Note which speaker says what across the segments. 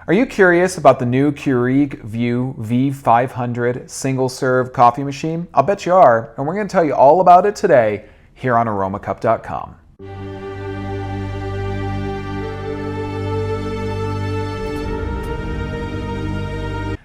Speaker 1: Are you curious about the new Keurig Vue V500 single-serve coffee machine? I'll bet you are, and we're going to tell you all about it today here on Aromacup.com.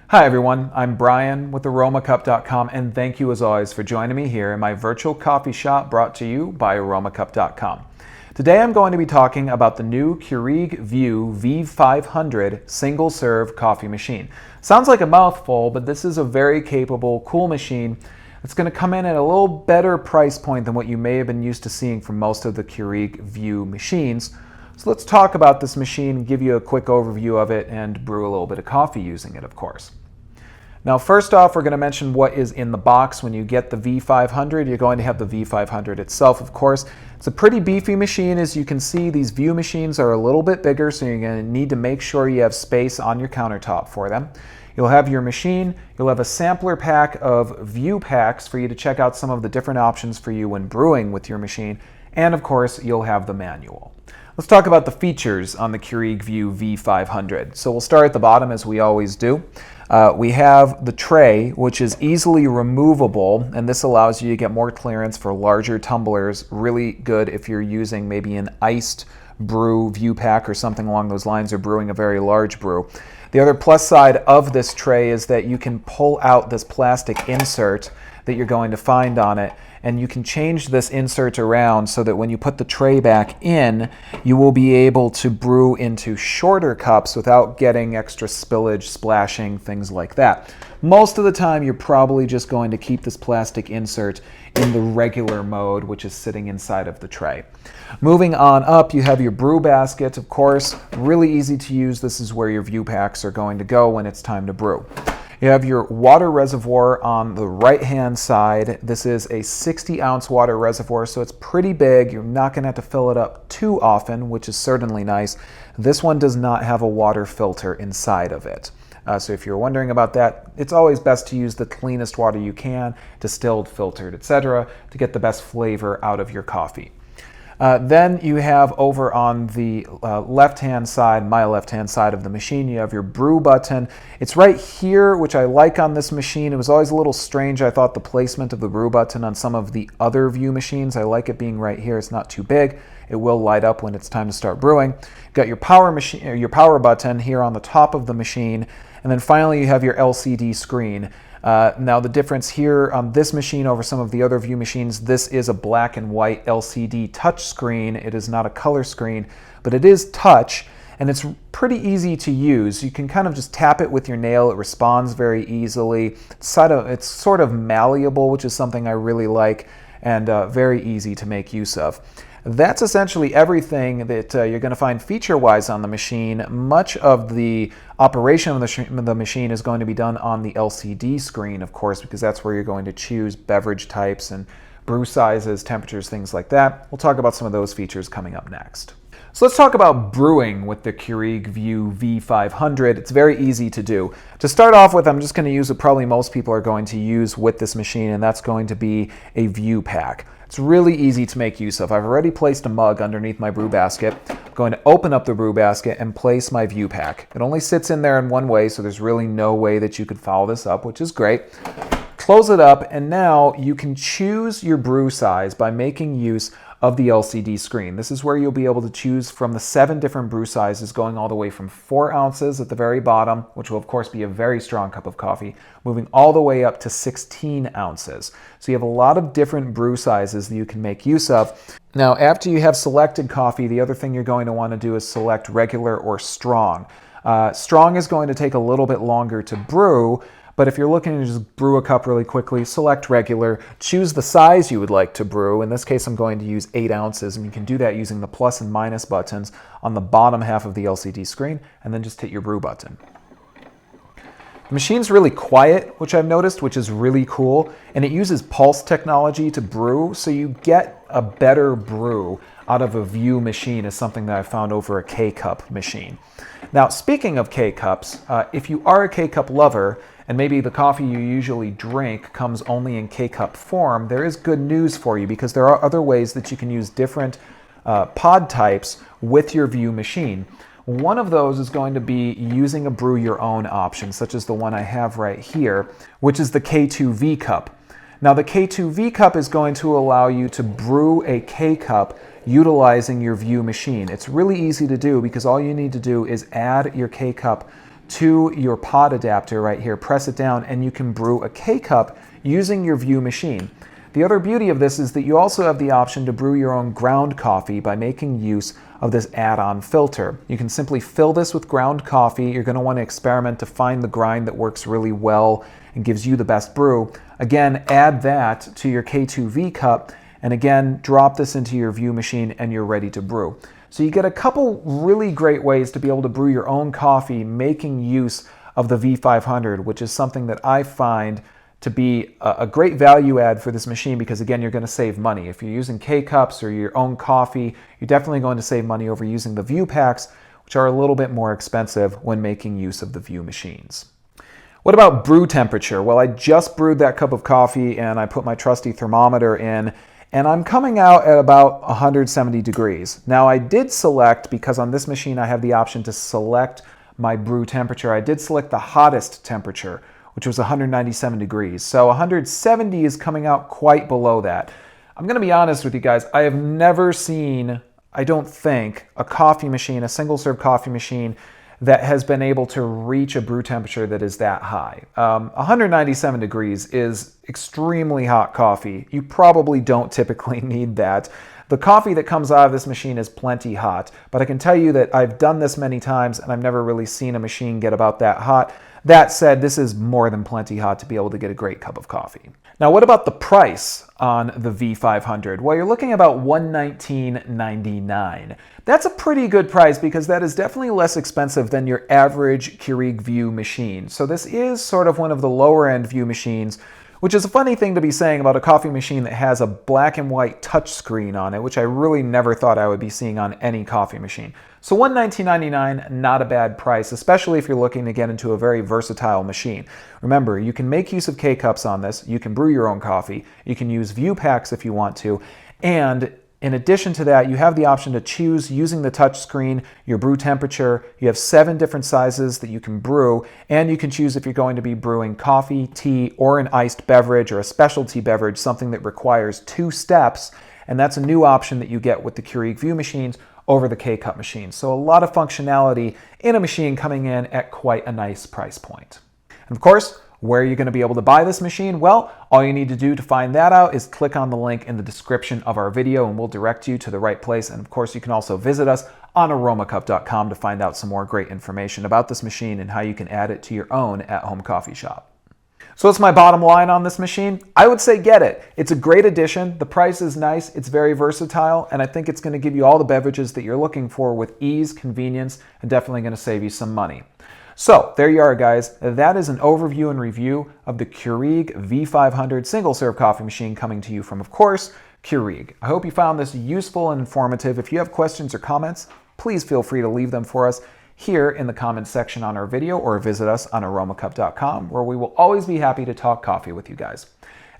Speaker 1: Hi everyone, I'm Brian with Aromacup.com, and thank you as always for joining me here in my virtual coffee shop brought to you by Aromacup.com. Today I'm going to be talking about the new Keurig Vue V500 single-serve coffee machine. Sounds like a mouthful, but this is a very capable, cool machine. It's going to come in at a little better price point than what you may have been used to seeing from most of the Keurig Vue machines. So let's talk about this machine, give you a quick overview of it, and brew a little bit of coffee using it, of course. Now, first off, we're going to mention what is in the box. When you get the V500, you're going to have the V500 itself, of course. It's a pretty beefy machine. As you can see, these Vue machines are a little bit bigger, so you're going to need to make sure you have space on your countertop for them. You'll have your machine, you'll have a sampler pack of Vue packs for you to check out some of the different options for you when brewing with your machine, and of course, you'll have the manual. Let's talk about the features on the Keurig Vue V500. So we'll start at the bottom as we always do. We have the tray, which is easily removable, and this allows you to get more clearance for larger tumblers. Really good if you're using maybe an iced brew Vue pack or something along those lines, or brewing a very large brew. The other plus side of this tray is that you can pull out this plastic insert that you're going to find on it, and you can change this insert around so that when you put the tray back in, you will be able to brew into shorter cups without getting extra spillage, splashing, things like that. Most of the time, you're probably just going to keep this plastic insert in the regular mode, which is sitting inside of the tray. Moving on up, you have your brew basket, of course. Really easy to use. This is where your Vue packs are going to go when it's time to brew. You have your water reservoir on the right-hand side. This is a 60-ounce water reservoir, so it's pretty big. You're not going to have to fill it up too often, which is certainly nice. This one does not have a water filter inside of it. So if you're wondering about that, it's always best to use the cleanest water you can, distilled, filtered, etc., to get the best flavor out of your coffee. Then you have over on the left-hand side, my left-hand side of the machine, you have your brew button. It's right here, which I like on this machine. It was always a little strange, I thought, the placement of the brew button on some of the other Vue machines. I like it being right here. It's not too big. It will light up when it's time to start brewing. You've got your power machine, or your power button here on the top of the machine. And then finally, you have your LCD screen. Now the difference here on this machine over some of the other Vue machines, this is a black and white LCD touch screen. It is not a color screen, but it is touch, and it's pretty easy to use. You can kind of just tap it with your nail. It responds very easily. It's sort of malleable, which is something I really like, and very easy to make use of. That's essentially everything that you're going to find feature-wise on the machine. Much of the operation of the machine is going to be done on the LCD screen, of course, because that's where you're going to choose beverage types and brew sizes, temperatures, things like that. We'll talk about some of those features coming up next. So let's talk about brewing with the Keurig Vue V500. It's very easy to do. To start off with, I'm just going to use what probably most people are going to use with this machine, and that's going to be a Vue pack. It's really easy to make use of. I've already placed a mug underneath my brew basket. I'm going to open up the brew basket and place my Vue pack. It only sits in there in one way, so there's really no way that you could foul this up, which is great. Close it up, and now you can choose your brew size by making use of the LCD screen. This is where you'll be able to choose from the 7 different brew sizes, going all the way from 4 ounces at the very bottom, which will of course be a very strong cup of coffee, moving all the way up to 16 ounces. So you have a lot of different brew sizes that you can make use of. Now, after you have selected coffee, the other thing you're going to want to do is select regular or strong. Strong is going to take a little bit longer to brew, but if you're looking to just brew a cup really quickly, select regular, choose the size you would like to brew. In this case, I'm going to use 8 ounces, and you can do that using the plus and minus buttons on the bottom half of the LCD screen, and then just hit your brew button. The machine's really quiet, which I've noticed, which is really cool, and it uses pulse technology to brew, so you get a better brew out of a Vue machine, is something that I found over a K-Cup machine. Now, speaking of K-Cups, if you are a K-Cup lover, and maybe the coffee you usually drink comes only in K-Cup form, there is good news for you, because there are other ways that you can use different pod types with your Vue machine. One of those is going to be using a brew your own option, such as the one I have right here, which is the K2V cup. Now the K2V cup is going to allow you to brew a K-cup utilizing your Vue machine. It's really easy to do because all you need to do is add your K-cup to your pod adapter right here, press it down, and you can brew a K-cup using your Vue machine. The other beauty of this is that you also have the option to brew your own ground coffee by making use of this add-on filter. You can simply fill this with ground coffee. You're going to want to experiment to find the grind that works really well and gives you the best brew. Again, add that to your K2V cup, and again, drop this into your Vue machine and you're ready to brew. So you get a couple really great ways to be able to brew your own coffee making use of the V500, which is something that I find to be a great value add for this machine because, again, you're going to save money. If you're using K-cups or your own coffee, you're definitely going to save money over using the Vue packs, which are a little bit more expensive when making use of the Vue machines. What about brew temperature? Well, I just brewed that cup of coffee and I put my trusty thermometer in, and I'm coming out at about 170 degrees. Now, I did select, because on this machine I have the option to select my brew temperature, I did select the hottest temperature, which was 197 degrees. So 170 is coming out quite below that. I'm gonna be honest with you guys, I have never seen, I don't think, a coffee machine, a single serve coffee machine that has been able to reach a brew temperature that is that high. 197 degrees is extremely hot coffee. You probably don't typically need that. The coffee that comes out of this machine is plenty hot, but I can tell you that I've done this many times and I've never really seen a machine get about that hot. That said, this is more than plenty hot to be able to get a great cup of coffee. Now, what about the price on the V500? Well, you're looking about $119.99. That's a pretty good price because that is definitely less expensive than your average Keurig Vue machine. So this is sort of one of the lower end Vue machines, which is a funny thing to be saying about a coffee machine that has a black and white touch screen on it, which I really never thought I would be seeing on any coffee machine. So $119.99, not a bad price, especially if you're looking to get into a very versatile machine. Remember, you can make use of K-cups on this, you can brew your own coffee, you can use Vue packs if you want to, and in addition to that, you have the option to choose, using the touch screen, your brew temperature. You have 7 different sizes that you can brew, and you can choose if you're going to be brewing coffee, tea, or an iced beverage or a specialty beverage, something that requires 2 steps, and that's a new option that you get with the Keurig Vue machines over the K-cup machines. So a lot of functionality in a machine coming in at quite a nice price point. And of course, where are you going to be able to buy this machine? Well, all you need to do to find that out is click on the link in the description of our video and we'll direct you to the right place. And of course, you can also visit us on Aromacup.com to find out some more great information about this machine and how you can add it to your own at-home coffee shop. So what's my bottom line on this machine? I would say get it. It's a great addition. The price is nice. It's very versatile. And I think it's going to give you all the beverages that you're looking for with ease, convenience, and definitely going to save you some money. So there you are, guys. That is an overview and review of the Keurig V500 single-serve coffee machine coming to you from, of course, Keurig. I hope you found this useful and informative. If you have questions or comments, please feel free to leave them for us here in the comments section on our video or visit us on Aromacup.com, where we will always be happy to talk coffee with you guys.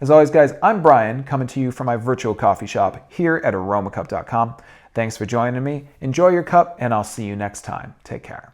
Speaker 1: As always, guys, I'm Brian, coming to you from my virtual coffee shop here at Aromacup.com. Thanks for joining me. Enjoy your cup, and I'll see you next time. Take care.